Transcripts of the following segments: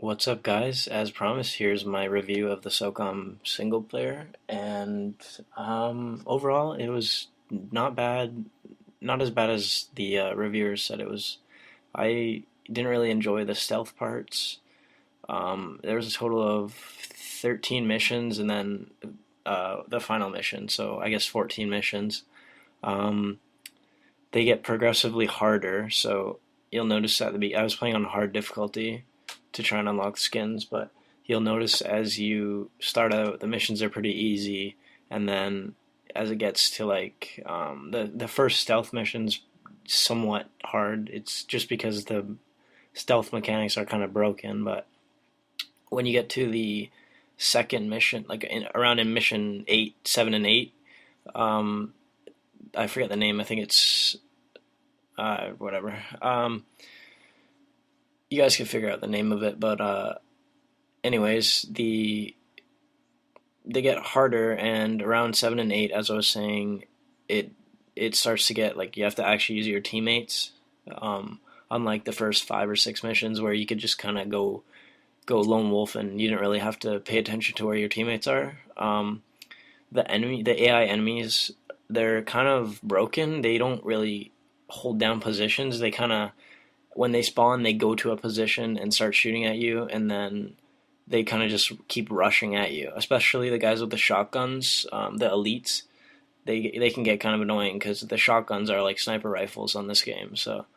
What's up, guys? As promised, here's my review of the Socom single player, and overall, it was not bad, not as bad as the reviewers said it was. I didn't really enjoy the stealth parts. There was a total of 13 missions, and then the final mission, so I guess 14 missions. Um, they get progressively harder, so you'll notice at I was playing on hard difficulty to try and unlock skins, but you'll notice as you start out, the missions are pretty easy, and then as it gets to the first stealth mission's somewhat hard. It's just because the stealth mechanics are kind of broken, but when you get to the second mission, around in mission 8, 7, and 8, um, I forget the name. I think it's whatever. You guys can figure out the name of it, but anyways, they get harder, and around 7 and 8, as I was saying, it it starts to get like you have to actually use your teammates. Unlike the first 5 or 6 missions where you could just kind of go lone wolf and you didn't really have to pay attention to where your teammates are. The AI enemies, they're kind of broken. They don't really hold down positions. They kind of, when they spawn, they go to a position and start shooting at you, and then they kind of just keep rushing at you. Especially the guys with the shotguns, the elites. They can get kind of annoying because the shotguns are like sniper rifles on this game. So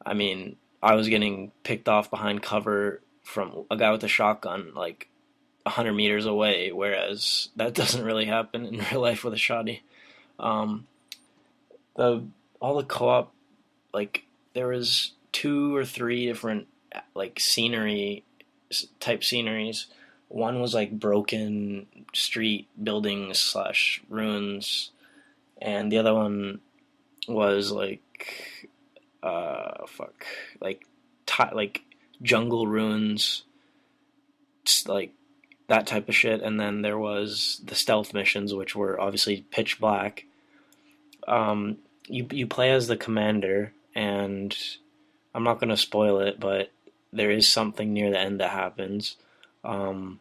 I mean, I was getting picked off behind cover from a guy with a shotgun like 100 meters away, whereas that doesn't really happen in real life with a shotty. Um, the all the co-op, like there was 2 or 3 different like type sceneries. One was like broken street buildings slash ruins, and the other one was fuck, like like jungle ruins, like that type of shit. And then there was the stealth missions, which were obviously pitch black. You play as the commander, and I'm not gonna spoil it, but there is something near the end that happens. Um,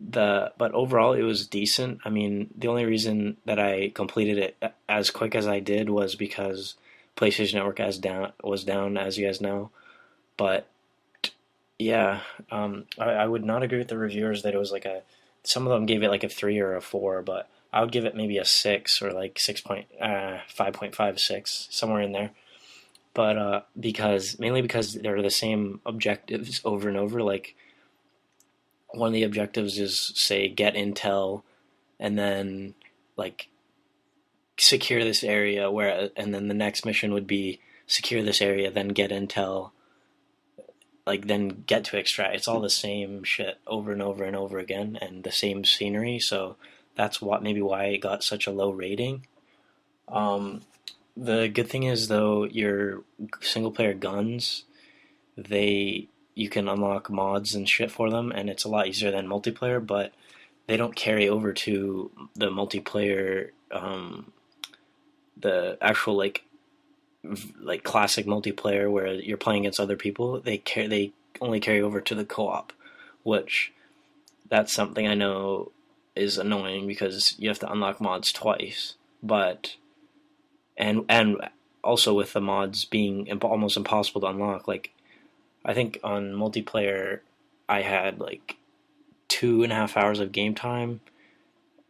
but overall it was decent. I mean, the only reason that I completed it as quick as I did was because PlayStation Network was down, as you guys know. But yeah, I would not agree with the reviewers that it was like a. Some of them gave it like a 3 or a 4, but I would give it maybe a 6 or like 5.56, somewhere in there. But mainly because they're the same objectives over and over. Like one of the objectives is say get intel, and then like secure this area, where and then the next mission would be secure this area, then get intel, like then get to extract. It's all the same shit over and over and over again, and the same scenery. So that's maybe why it got such a low rating. Um, the good thing is though, your single player guns, they you can unlock mods and shit for them, and it's a lot easier than multiplayer. But they don't carry over to the multiplayer, the actual like classic multiplayer where you're playing against other people. They only carry over to the co-op, which that's something I know is annoying because you have to unlock mods twice. But and also with the mods being almost impossible to unlock, like I think on multiplayer I had like 2.5 hours of game time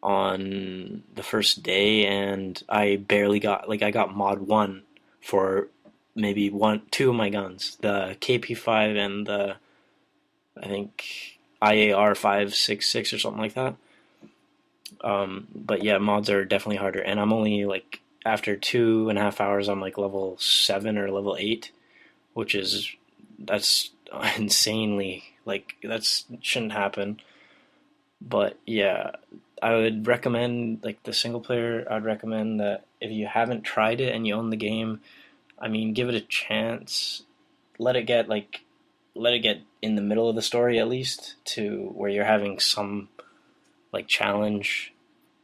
on the first day, and I barely got, like, I got mod 1 for maybe 2 of my guns, the KP5 and the, I think, IAR 566 or something like that. But yeah, mods are definitely harder, and I'm only like, after 2.5 hours, I'm like level 7 or level 8, which is, that's insanely, like, that's shouldn't happen. But yeah, I would recommend, like, the single player. I'd recommend that if you haven't tried it and you own the game, I mean, give it a chance. Let it get in the middle of the story at least, to where you're having some like challenge,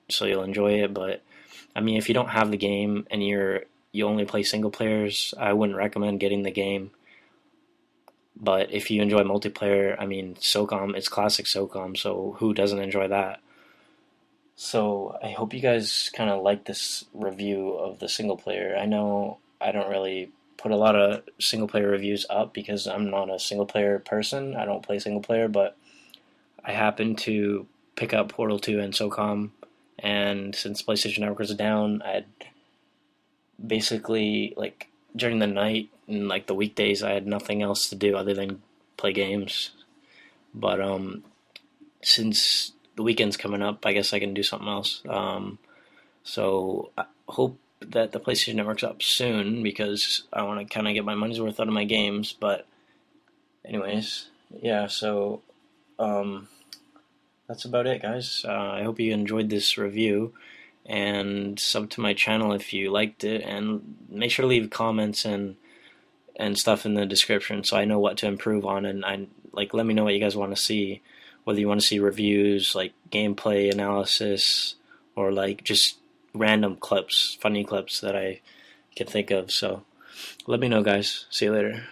so you'll enjoy it. But I mean, if you don't have the game and you only play single players, I wouldn't recommend getting the game. But if you enjoy multiplayer, I mean, Socom, it's classic Socom, so who doesn't enjoy that? So I hope you guys kind of like this review of the single player. I know I don't really put a lot of single player reviews up because I'm not a single player person. I don't play single player, but I happen to pick up Portal 2 and SOCOM, and since PlayStation Network was down, I'd basically, like, during the night and like the weekdays, I had nothing else to do other than play games. But since the weekend's coming up, I guess I can do something else. So I hope that the PlayStation Network's up soon because I want to kind of get my money's worth out of my games. But anyways, yeah. So um, that's about it, guys. I hope you enjoyed this review and sub to my channel if you liked it, and make sure to leave comments and stuff in the description so I know what to improve on, and I like let me know what you guys want to see, whether you want to see reviews like gameplay analysis or like just random clips, funny clips that I can think of. So let me know, guys. See you later.